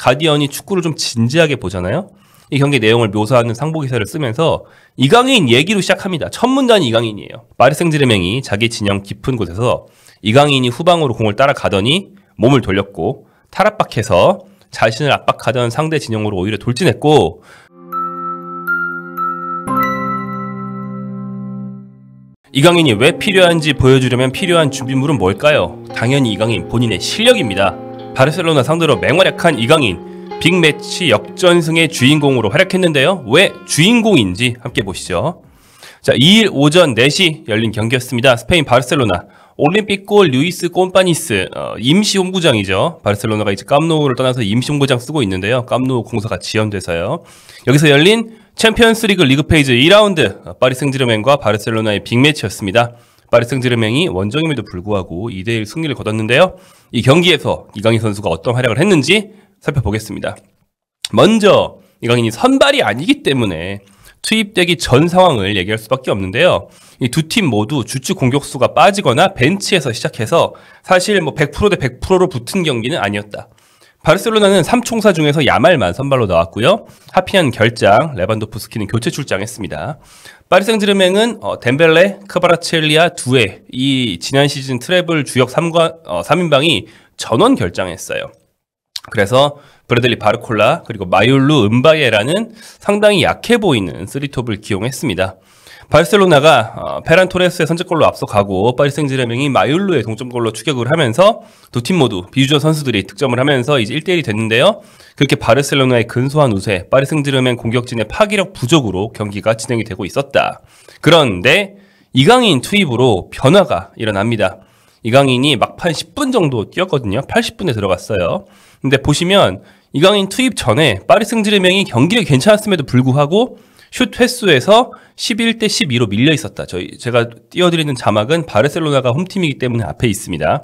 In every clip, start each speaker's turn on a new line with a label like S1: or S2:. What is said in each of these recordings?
S1: 가디언이 축구를 좀 진지하게 보잖아요. 이 경기 내용을 묘사하는 상보기사를 쓰면서 이강인 얘기로 시작합니다. 첫 문단이 이강인이에요. 파리 생제르맹이 자기 진영 깊은 곳에서 이강인이 후방으로 공을 따라가더니 몸을 돌렸고 탈압박해서 자신을 압박하던 상대 진영으로 오히려 돌진했고, 이강인이 왜 필요한지 보여주려면 필요한 준비물은 뭘까요? 당연히 이강인 본인의 실력입니다. 바르셀로나 상대로 맹활약한 이강인, 빅매치 역전승의 주인공으로 활약했는데요. 왜 주인공인지 함께 보시죠. 자, 2일 오전 4시 열린 경기였습니다. 스페인 바르셀로나 올림픽골 루이스 꼼파니스, 임시 홈구장이죠. 바르셀로나가 이제 캄노우를 떠나서 임시 홈구장 쓰고 있는데요. 캄노우 공사가 지연돼서요. 여기서 열린 챔피언스리그 리그 페이즈 2라운드 파리 생제르맹과 바르셀로나의 빅매치였습니다. 파리 생제르맹이 원정임에도 불구하고 2대1 승리를 거뒀는데요. 이 경기에서 이강인 선수가 어떤 활약을 했는지 살펴보겠습니다. 먼저 이강인이 선발이 아니기 때문에 투입되기 전 상황을 얘기할 수밖에 없는데요. 이 두 팀 모두 주축 공격수가 빠지거나 벤치에서 시작해서 사실 100% 대 100%로 붙은 경기는 아니었다. 바르셀로나는 3총사 중에서 야말만 선발로 나왔고요. 하피안 결장, 레반도프스키는 교체 출장했습니다. 파리 생제르맹은 덴벨레, 크바라첼리아, 두에, 이 지난 시즌 트래블 주역 3인방이 전원 결장했어요. 그래서 브래들리 바르콜라 그리고 마율루 은바예라는 상당히 약해 보이는 3톱을 기용했습니다. 바르셀로나가 페란 토레스의 선제골로 앞서가고 파리 생제르맹이 마율루의 동점골로 추격을 하면서 두 팀 모두 비주얼 선수들이 득점을 하면서 이제 1대1이 됐는데요. 그렇게 바르셀로나의 근소한 우세, 파리 생제르맹 공격진의 파기력 부족으로 경기가 진행이 되고 있었다. 그런데 이강인 투입으로 변화가 일어납니다. 이강인이 막판 10분 정도 뛰었거든요. 80분에 들어갔어요. 근데 보시면 이강인 투입 전에 파리 생제르맹이 경기력이 괜찮았음에도 불구하고 슛 횟수에서 11대 12로 밀려 있었다. 제가 띄워드리는 자막은 바르셀로나가 홈팀이기 때문에 앞에 있습니다.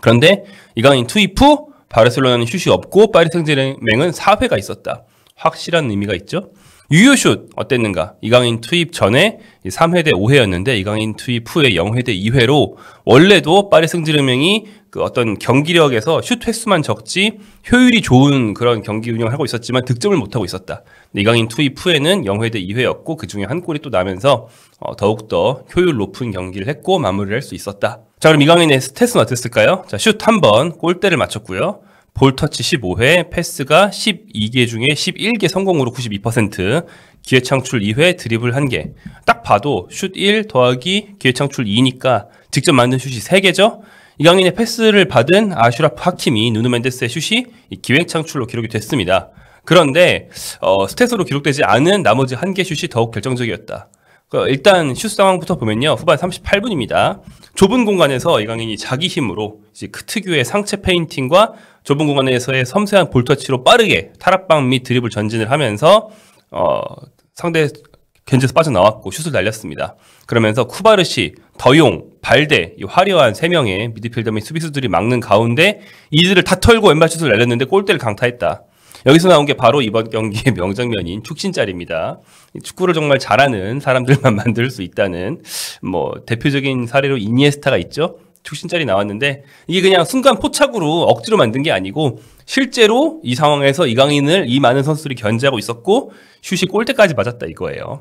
S1: 그런데 이강인 투입 후 바르셀로나는 슛이 없고 파리 생제르맹은 4회가 있었다. 확실한 의미가 있죠. 유효슛 어땠는가? 이강인 투입 전에 3회 대 5회였는데 이강인 투입 후에 0회 대 2회로 원래도 파리 생제르맹이 그 어떤 경기력에서 슛 횟수만 적지 효율이 좋은 그런 경기 운영을 하고 있었지만 득점을 못하고 있었다. 이강인 투입 후에는 0회 대 2회였고 그 중에 한 골이 또 나면서 더욱더 효율 높은 경기를 했고 마무리를 할 수 있었다. 자, 그럼 이강인의 스탯은 어땠을까요? 자, 슛 1번, 골대를 맞췄고요. 볼터치 15회, 패스가 12개 중에 11개 성공으로 92%, 기회 창출 2회, 드리블 1개. 딱 봐도 슛 1 더하기 기회 창출 2니까 직접 만든 슛이 3개죠? 이강인의 패스를 받은 아슈라프 하키미, 누누 멘데스의 슛이 기회 창출로 기록이 됐습니다. 그런데 스탯으로 기록되지 않은 나머지 1개 슛이 더욱 결정적이었다. 일단 슛 상황부터 보면요. 후반 38분입니다. 좁은 공간에서 이강인이 자기 힘으로 이제 그 특유의 상체 페인팅과 좁은 공간에서의 섬세한 볼터치로 빠르게 탈압박 및 드리블 전진을 하면서 상대 견제에서 빠져나왔고 슛을 날렸습니다. 그러면서 쿠바르시, 더용, 발데 이 화려한 3명의 미드필더 및 수비수들이 막는 가운데 이들을 다 털고 왼발 슛을 날렸는데 골대를 강타했다. 여기서 나온 게 바로 이번 경기의 명장면인 축신짤입니다. 축구를 정말 잘하는 사람들만 만들 수 있다는 대표적인 사례로 이니에스타가 있죠. 축신짤이 나왔는데 이게 그냥 순간 포착으로 억지로 만든 게 아니고 실제로 이 상황에서 이강인을 이 많은 선수들이 견제하고 있었고 슛이 골대까지 맞았다 이거예요.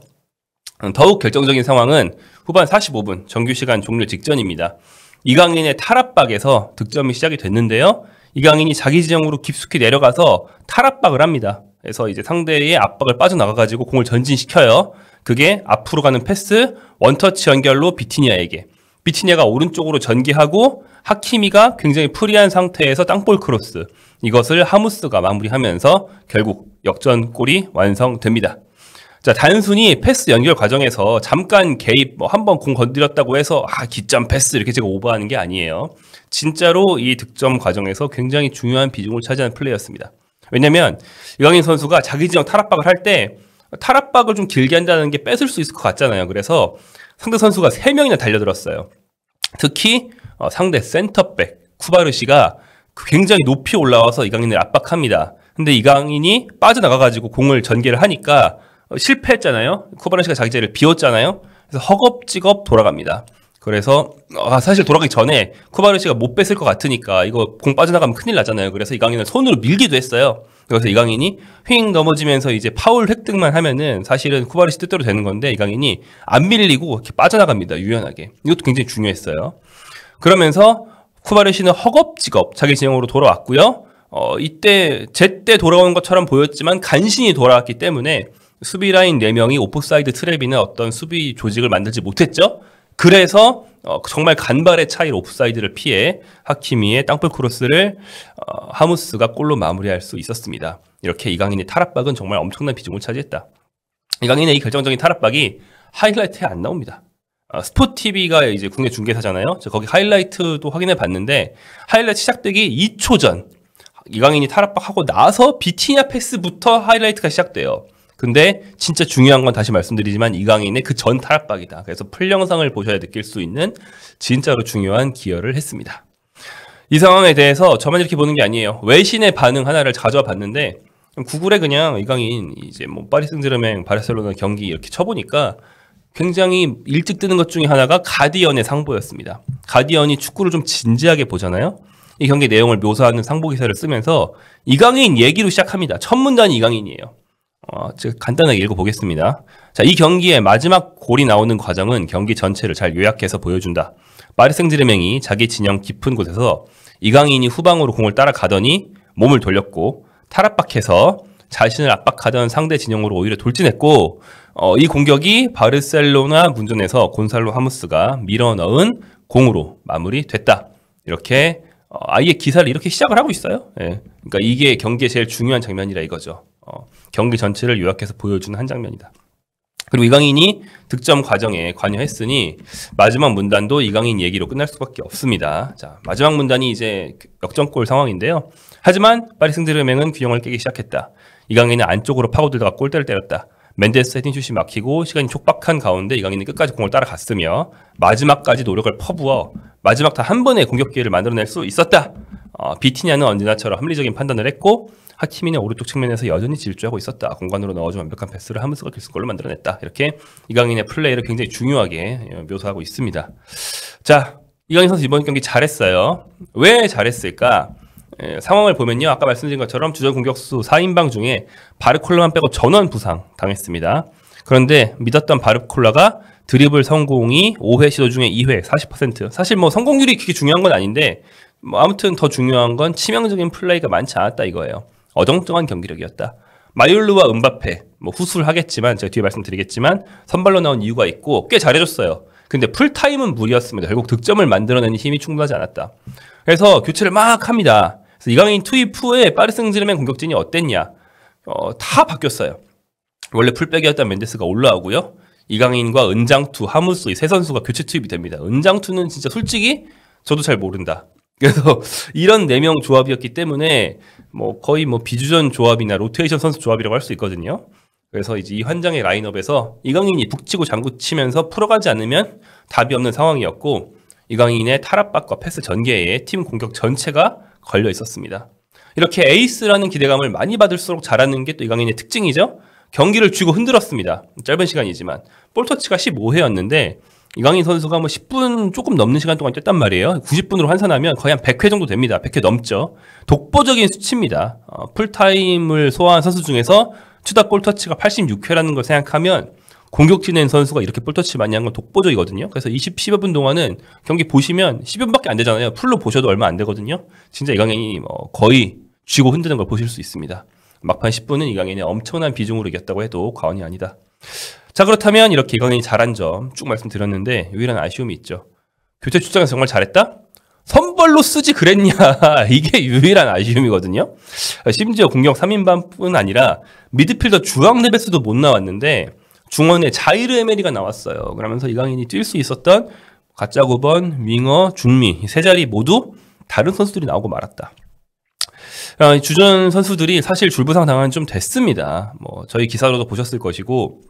S1: 더욱 결정적인 상황은 후반 45분 정규시간 종료 직전입니다. 이강인의 탈압박에서 득점이 시작이 됐는데요. 이강인이 자기 지형으로 깊숙이 내려가서 탈압박을 합니다. 그래서 이제 상대의 압박을 빠져나가가지고 공을 전진시켜요. 그게 앞으로 가는 패스, 원터치 연결로 비티니아에게. 비티니아가 오른쪽으로 전개하고 하키미가 굉장히 프리한 상태에서 땅볼 크로스. 이것을 하무스가 마무리하면서 결국 역전골이 완성됩니다. 자, 단순히 패스 연결 과정에서 잠깐 개입, 한번 공 건드렸다고 해서 기점 패스 이렇게 제가 오버하는 게 아니에요. 진짜로 이 득점 과정에서 굉장히 중요한 비중을 차지하는 플레이였습니다. 왜냐면 이강인 선수가 자기 지형 탈압박을 할 때 탈압박을 좀 길게 한다는 게 뺏을 수 있을 것 같잖아요. 그래서 상대 선수가 3명이나 달려들었어요. 특히 상대 센터백 쿠바르시가 굉장히 높이 올라와서 이강인을 압박합니다. 근데 이강인이 빠져나가가지고 공을 전개를 하니까 실패했잖아요. 쿠바르시가 자기 자리를 비웠잖아요. 그래서 허겁지겁 돌아갑니다. 그래서 사실 돌아가기 전에 쿠바르시가 못 뺐을 것 같으니까 이거 공 빠져나가면 큰일 나잖아요. 그래서 이강인을 손으로 밀기도 했어요. 그래서 이강인이 휙 넘어지면서 이제 파울 획득만 하면은 사실은 쿠바르시 뜻대로 되는 건데 이강인이 안 밀리고 이렇게 빠져나갑니다. 유연하게. 이것도 굉장히 중요했어요. 그러면서 쿠바르시는 허겁지겁 자기 진영으로 돌아왔고요. 이때 제때 돌아온 것처럼 보였지만 간신히 돌아왔기 때문에 수비 라인 4명이 오프사이드 트랩이나 어떤 수비 조직을 만들지 못했죠. 그래서 정말 간발의 차이로 오프사이드를 피해 하키미의 땅볼 크로스를 하무스가 골로 마무리할 수 있었습니다. 이렇게 이강인의 탈압박은 정말 엄청난 비중을 차지했다. 이강인의 이 결정적인 탈압박이 하이라이트에 안 나옵니다. 스포티비가 이제 국내 중계사잖아요. 거기 하이라이트도 확인해 봤는데 하이라이트 시작되기 2초 전 이강인이 탈압박하고 나서 비티냐 패스부터 하이라이트가 시작돼요. 근데 진짜 중요한 건 다시 말씀드리지만 이강인의 그 전 탈압박이다. 그래서 풀 영상을 보셔야 느낄 수 있는 진짜로 중요한 기여를 했습니다. 이 상황에 대해서 저만 이렇게 보는 게 아니에요. 외신의 반응 하나를 가져와 봤는데 구글에 그냥 이강인 이제 뭐 파리 생제르맹 바르셀로나 경기 이렇게 쳐보니까 굉장히 일찍 뜨는 것 중에 하나가 가디언의 상보였습니다. 가디언이 축구를 좀 진지하게 보잖아요. 이 경기 내용을 묘사하는 상보 기사를 쓰면서 이강인 얘기로 시작합니다. 첫 문단이 이강인이에요. 제가 간단하게 읽어보겠습니다. 자, 이 경기의 마지막 골이 나오는 과정은 경기 전체를 잘 요약해서 보여준다. 파리 생제르맹이 자기 진영 깊은 곳에서 이강인이 후방으로 공을 따라가더니 몸을 돌렸고 탈압박해서 자신을 압박하던 상대 진영으로 오히려 돌진했고 이 공격이 바르셀로나 문전에서 곤살로 하무스가 밀어넣은 공으로 마무리됐다. 이렇게 아예 기사를 이렇게 시작을 하고 있어요. 예. 그러니까 이게 경기의 제일 중요한 장면이라 이거죠. 경기 전체를 요약해서 보여주는 한 장면이다. 그리고 이강인이 득점 과정에 관여했으니 마지막 문단도 이강인 얘기로 끝날 수밖에 없습니다. 자, 마지막 문단이 이제 역전골 상황인데요. 하지만 파리 생제르맹은 균형을 깨기 시작했다. 이강인은 안쪽으로 파고들다가 골대를 때렸다. 멘데스 헤딩슛이 막히고 시간이 촉박한 가운데 이강인은 끝까지 공을 따라갔으며 마지막까지 노력을 퍼부어 마지막 단 한 번의 공격 기회를 만들어낼 수 있었다. 비티냐는 언제나처럼 합리적인 판단을 했고 하키미는 오른쪽 측면에서 여전히 질주하고 있었다. 공간으로 넣어준 완벽한 패스를 하무스가 결승골로 만들어냈다. 이렇게 이강인의 플레이를 굉장히 중요하게 묘사하고 있습니다. 자, 이강인 선수 이번 경기 잘했어요. 왜 잘했을까? 상황을 보면요. 아까 말씀드린 것처럼 주전 공격수 4인방 중에 바르콜라만 빼고 전원 부상 당했습니다. 그런데 믿었던 바르콜라가 드리블 성공이 5회 시도 중에 2회 40%. 사실 뭐 성공률이 그렇게 중요한 건 아닌데 뭐 아무튼 더 중요한 건 치명적인 플레이가 많지 않았다 이거예요. 어정쩡한 경기력이었다. 마율루와 음바페 뭐 후술하겠지만 제가 뒤에 말씀드리겠지만 선발로 나온 이유가 있고 꽤 잘해줬어요. 근데 풀타임은 무리였습니다. 결국 득점을 만들어내는 힘이 충분하지 않았다. 그래서 교체를 막 합니다. 그래서 이강인 투입 후에 파리 생제르맹 공격진이 어땠냐? 다 바뀌었어요. 원래 풀백이었던 멘데스가 올라오고요. 이강인과 은장투, 하무스 이 세 선수가 교체 투입이 됩니다. 은장투는 진짜 솔직히 저도 잘 모른다. 그래서 이런 4명 조합이었기 때문에 뭐 거의 뭐 비주전 조합이나 로테이션 선수 조합이라고 할 수 있거든요. 그래서 이제 이 환장의 라인업에서 이강인이 북치고 장구치면서 풀어가지 않으면 답이 없는 상황이었고 이강인의 탈압박과 패스 전개에 팀 공격 전체가 걸려 있었습니다. 이렇게 에이스라는 기대감을 많이 받을수록 잘하는 게 또 이강인의 특징이죠. 경기를 쥐고 흔들었습니다. 짧은 시간이지만 볼터치가 15회였는데 이강인 선수가 뭐 10분 조금 넘는 시간 동안 뛰었단 말이에요. 90분으로 환산하면 거의 한 100회 정도 됩니다. 100회 넘죠. 독보적인 수치입니다. 풀타임을 소화한 선수 중에서 추다 볼터치가 86회라는 걸 생각하면 공격진의 선수가 이렇게 볼터치 많이 한 건 독보적이거든요. 그래서 10여 분 동안은 경기 보시면 10분밖에 안 되잖아요. 풀로 보셔도 얼마 안 되거든요. 진짜 이강인이 거의 쥐고 흔드는 걸 보실 수 있습니다. 막판 10분은 이강인의 엄청난 비중으로 이겼다고 해도 과언이 아니다. 자, 그렇다면 이렇게 이강인이 잘한 점 쭉 말씀드렸는데 유일한 아쉬움이 있죠. 교체 출장에서 정말 잘했다? 선발로 쓰지 그랬냐? 이게 유일한 아쉬움이거든요. 심지어 공격 3인방뿐 아니라 미드필더 주앙 네베스도 못 나왔는데 중원에 자이르 에메리가 나왔어요. 그러면서 이강인이 뛸 수 있었던 가짜 9번, 윙어, 중미 세 자리 모두 다른 선수들이 나오고 말았다. 주전 선수들이 사실 줄부상 당한 좀 됐습니다. 뭐 저희 기사로도 보셨을 것이고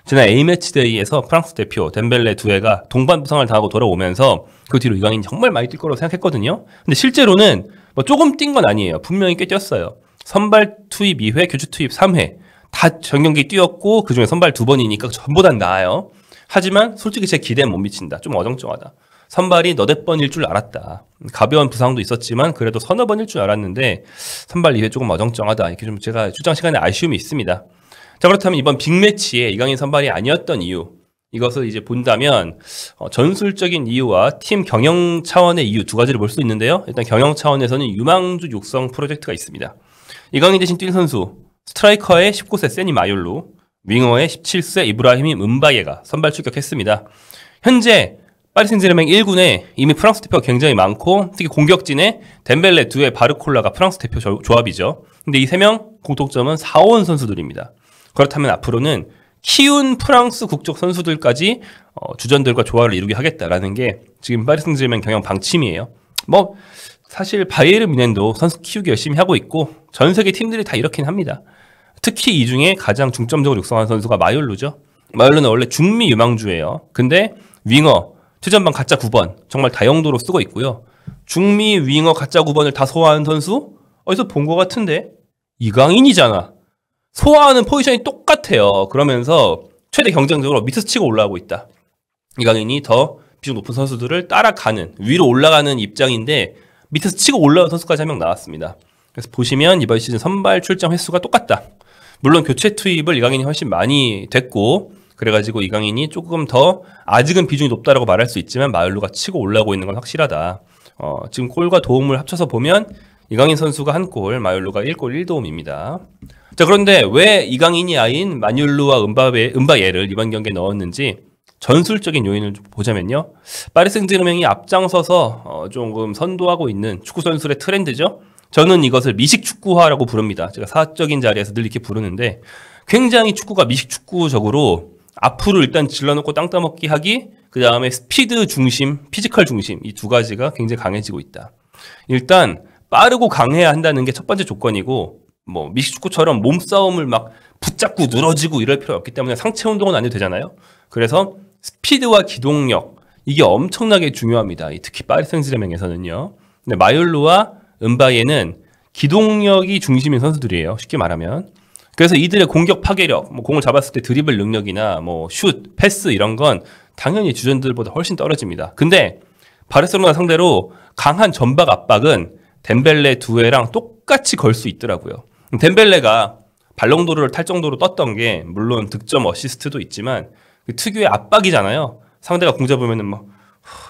S1: 지난 A매치데이에서 프랑스 대표 덴벨레 두에가 동반 부상을 당하고 돌아오면서 그 뒤로 이강인이 정말 많이 뛸 거라고 생각했거든요. 근데 실제로는 뭐 조금 뛴 건 아니에요. 분명히 꽤 뛰었어요. 선발 투입 2회, 교체 투입 3회 다 전경기 뛰었고 그중에 선발 2번이니까 전보단 나아요. 하지만 솔직히 제 기대는 못 미친다. 좀 어정쩡하다. 선발이 너댓 번일 줄 알았다. 가벼운 부상도 있었지만 그래도 서너 번일 줄 알았는데 선발 2회 조금 어정쩡하다. 이렇게 좀 제가 출장 시간에 아쉬움이 있습니다. 자, 그렇다면 이번 빅매치에 이강인 선발이 아니었던 이유, 이것을 이제 본다면 전술적인 이유와 팀 경영 차원의 이유 두 가지를 볼 수 있는데요. 일단 경영 차원에서는 유망주 육성 프로젝트가 있습니다. 이강인 대신 뛸 선수, 스트라이커의 19세 세니 마율루, 윙어의 17세 이브라힘이 은바예가 선발 출격했습니다. 현재 파리 생제르맹 1군에 이미 프랑스 대표가 굉장히 많고 특히 공격진에 덴벨레, 두에, 바르콜라가 프랑스 대표 조합이죠. 근데 이 3명 공통점은 4원 선수들입니다. 그렇다면 앞으로는 키운 프랑스 국적 선수들까지 주전들과 조화를 이루게 하겠다라는 게 지금 파리 생제르맹 경영 방침이에요. 뭐 사실 바이에른 뮌헨도 선수 키우기 열심히 하고 있고 전 세계 팀들이 다 이렇긴 합니다. 특히 이 중에 가장 중점적으로 육성한 선수가 마율루죠. 마율루는 원래 중미 유망주예요. 근데 윙어 최전방 가짜 9번 정말 다용도로 쓰고 있고요. 중미 윙어 가짜 9번을 다 소화하는 선수? 어디서 본 것 같은데? 이강인이잖아. 소화하는 포지션이 똑같아요. 그러면서 최대 경쟁적으로 밑에서 치고 올라가고 있다. 이강인이 더 비중 높은 선수들을 따라가는, 위로 올라가는 입장인데 밑에서 치고 올라온 선수까지 한 명 나왔습니다. 그래서 보시면 이번 시즌 선발 출장 횟수가 똑같다. 물론 교체 투입을 이강인이 훨씬 많이 됐고 그래가지고 이강인이 조금 더 아직은 비중이 높다라고 말할 수 있지만 마율루가 치고 올라오고 있는 건 확실하다. 지금 골과 도움을 합쳐서 보면 이강인 선수가 한 골, 마율루가 1골 1도움입니다. 자, 그런데 왜 이강인이 아닌 마율루와 은바예를 이번 경기에 넣었는지 전술적인 요인을 좀 보자면요. 파리 생제르맹이 앞장서서 조금 선도하고 있는 축구 선수의 트렌드죠. 저는 이것을 미식 축구화라고 부릅니다. 제가 사적인 자리에서 늘 이렇게 부르는데 굉장히 축구가 미식 축구적으로 앞으로 일단 질러놓고 땅 따먹기 하기, 그 다음에 스피드 중심, 피지컬 중심 이 두 가지가 굉장히 강해지고 있다. 일단 빠르고 강해야 한다는 게 첫 번째 조건이고 뭐 미식 축구처럼 몸싸움을 막 붙잡고 늘어지고 이럴 필요 없기 때문에 상체 운동은 안 해도 되잖아요. 그래서 스피드와 기동력 이게 엄청나게 중요합니다. 특히 파리 생제르맹에서는요. 근데 마율루와 은바예는 기동력이 중심인 선수들이에요. 쉽게 말하면. 그래서 이들의 공격 파괴력, 뭐 공을 잡았을 때 드리블 능력이나 뭐 슛, 패스 이런 건 당연히 주전들보다 훨씬 떨어집니다. 근데 바르셀로나 상대로 강한 전방 압박은 덴벨레, 두에랑 똑같이 걸 수 있더라고요. 덴벨레가 발롱도르를 탈 정도로 떴던 게 물론 득점 어시스트도 있지만 그 특유의 압박이잖아요. 상대가 공 잡으면은 막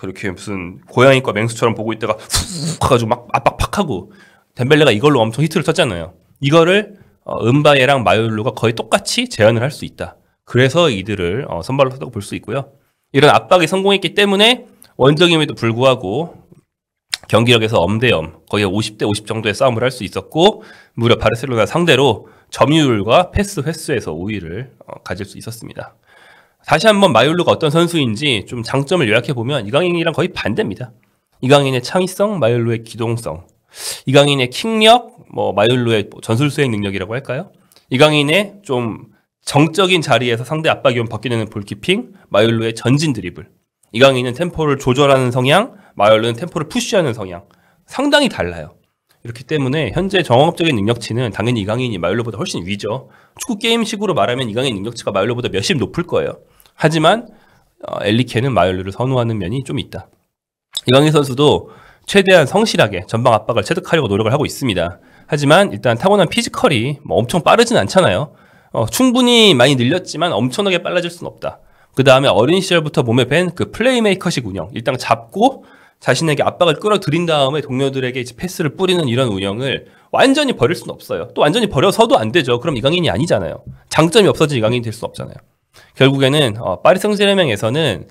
S1: 이렇게 무슨 고양이과 맹수처럼 보고 있다가 훅 가지고 막 압박 팍 하고 덴벨레가 이걸로 엄청 히트를 쳤잖아요. 이거를 은바예랑 마율루가 거의 똑같이 재현을 할 수 있다. 그래서 이들을 선발로 썼다고 볼 수 있고요. 이런 압박이 성공했기 때문에 원정임에도 불구하고 경기력에서 엄대엄 거의 50대 50 정도의 싸움을 할 수 있었고 무려 바르셀로나 상대로 점유율과 패스 횟수에서 우위를 가질 수 있었습니다. 다시 한번 마율루가 어떤 선수인지 좀 장점을 요약해보면 이강인이랑 거의 반대입니다. 이강인의 창의성, 마율루의 기동성. 이강인의 킥력, 마율루의 전술 수행 능력이라고 할까요? 이강인의 좀 정적인 자리에서 상대 압박이 오면 벗겨내는 볼키핑, 마율루의 전진 드리블. 이강인은 템포를 조절하는 성향, 마율루는 템포를 푸시하는 성향. 상당히 달라요. 이렇기 때문에 현재 정업적인 능력치는 당연히 이강인이 마율루보다 훨씬 위죠. 축구 게임식으로 말하면 이강인 능력치가 마율루보다 몇십 높을 거예요. 하지만 엘리케는 마율루를 선호하는 면이 좀 있다. 이강인 선수도 최대한 성실하게 전방 압박을 체득하려고 노력을 하고 있습니다. 하지만 일단 타고난 피지컬이 엄청 빠르진 않잖아요. 충분히 많이 늘렸지만 엄청나게 빨라질 수는 없다. 그 다음에 어린 시절부터 몸에 밴 그 플레이메이커식 운영. 일단 잡고 자신에게 압박을 끌어들인 다음에 동료들에게 이제 패스를 뿌리는 이런 운영을 완전히 버릴 수는 없어요. 또 완전히 버려서도 안 되죠. 그럼 이강인이 아니잖아요. 장점이 없어진 이강인이 될 수 없잖아요. 결국에는 파리 생제르맹에서는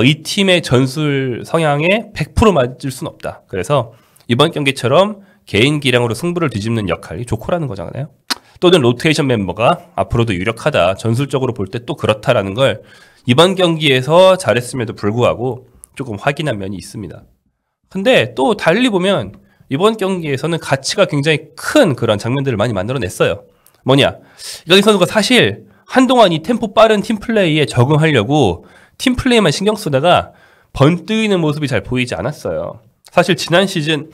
S1: 이 팀의 전술 성향에 100% 맞을 수는 없다. 그래서 이번 경기처럼 개인 기량으로 승부를 뒤집는 역할이 조커라는 거잖아요. 또는 로테이션 멤버가 앞으로도 유력하다. 전술적으로 볼 때 또 그렇다라는 걸 이번 경기에서 잘했음에도 불구하고 조금 확인한 면이 있습니다. 근데 또 달리 보면 이번 경기에서는 가치가 굉장히 큰 그런 장면들을 많이 만들어냈어요. 뭐냐? 이강인 선수가 사실 한동안 이 템포 빠른 팀플레이에 적응하려고 팀플레이만 신경 쓰다가 번뜩이는 모습이 잘 보이지 않았어요. 사실 지난 시즌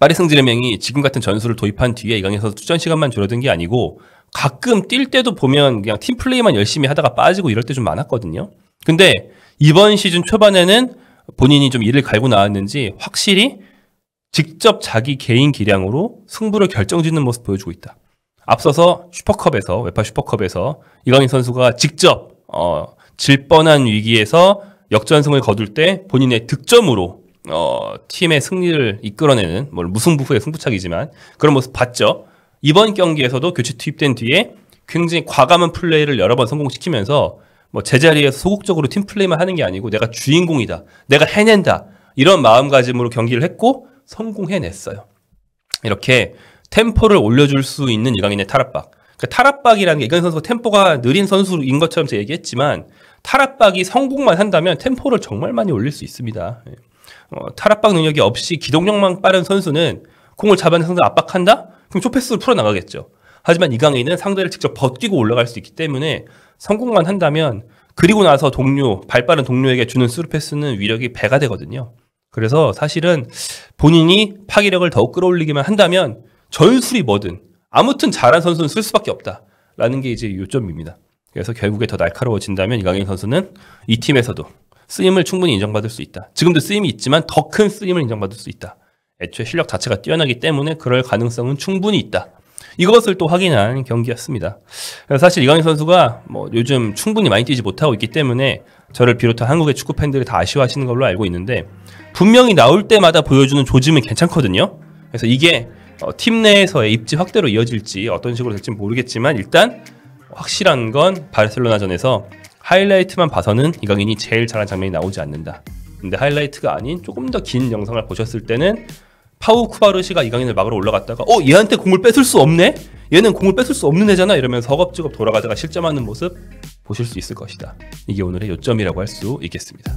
S1: 파리 생제르맹이 지금 같은 전술을 도입한 뒤에 이강인 선수 출전 시간만 줄어든 게 아니고 가끔 뛸 때도 보면 그냥 팀플레이만 열심히 하다가 빠지고 이럴 때 좀 많았거든요. 근데 이번 시즌 초반에는 본인이 좀 이를 갈고 나왔는지 확실히 직접 자기 개인 기량으로 승부를 결정짓는 모습 보여주고 있다. 앞서서 슈퍼컵에서 웨파 슈퍼컵에서 이강인 선수가 직접 질 뻔한 위기에서 역전승을 거둘 때 본인의 득점으로 팀의 승리를 이끌어내는 무승부 후의 승부차기지만 그런 모습 봤죠. 이번 경기에서도 교체 투입된 뒤에 굉장히 과감한 플레이를 여러 번 성공시키면서 제자리에서 소극적으로 팀 플레이만 하는 게 아니고 내가 주인공이다, 내가 해낸다 이런 마음가짐으로 경기를 했고 성공해냈어요. 이렇게 템포를 올려줄 수 있는 이강인의 탈압박. 그러니까 탈압박이라는 게 이강인 선수가 템포가 느린 선수인 것처럼 제가 얘기했지만 탈압박이 성공만 한다면 템포를 정말 많이 올릴 수 있습니다. 탈압박 능력이 없이 기동력만 빠른 선수는 공을 잡아낸 상대 압박한다? 그럼 쇼패스로 풀어나가겠죠. 하지만 이강인은 상대를 직접 버티고 올라갈 수 있기 때문에 성공만 한다면 그리고 나서 발빠른 동료에게 주는 스루패스는 위력이 배가 되거든요. 그래서 사실은 본인이 파기력을 더욱 끌어올리기만 한다면 전술이 뭐든 아무튼 잘한 선수는 쓸 수밖에 없다라는 게 이제 요점입니다. 그래서 결국에 더 날카로워진다면 이강인 선수는 이 팀에서도 쓰임을 충분히 인정받을 수 있다. 지금도 쓰임이 있지만 더 큰 쓰임을 인정받을 수 있다. 애초에 실력 자체가 뛰어나기 때문에 그럴 가능성은 충분히 있다. 이것을 또 확인한 경기였습니다. 사실 이강인 선수가 요즘 충분히 많이 뛰지 못하고 있기 때문에 저를 비롯한 한국의 축구 팬들이 다 아쉬워하시는 걸로 알고 있는데 분명히 나올 때마다 보여주는 조짐은 괜찮거든요. 그래서 이게 팀 내에서의 입지 확대로 이어질지 어떤 식으로 될지 모르겠지만 일단 확실한 건 바르셀로나전에서 하이라이트만 봐서는 이강인이 제일 잘한 장면이 나오지 않는다. 근데 하이라이트가 아닌 조금 더 긴 영상을 보셨을 때는 파우 쿠바르시가 이강인을 막으러 올라갔다가 얘한테 공을 뺏을 수 없네? 얘는 공을 뺏을 수 없는 애잖아? 이러면서 허겁지겁 돌아가다가 실점하는 모습 보실 수 있을 것이다. 이게 오늘의 요점이라고 할 수 있겠습니다.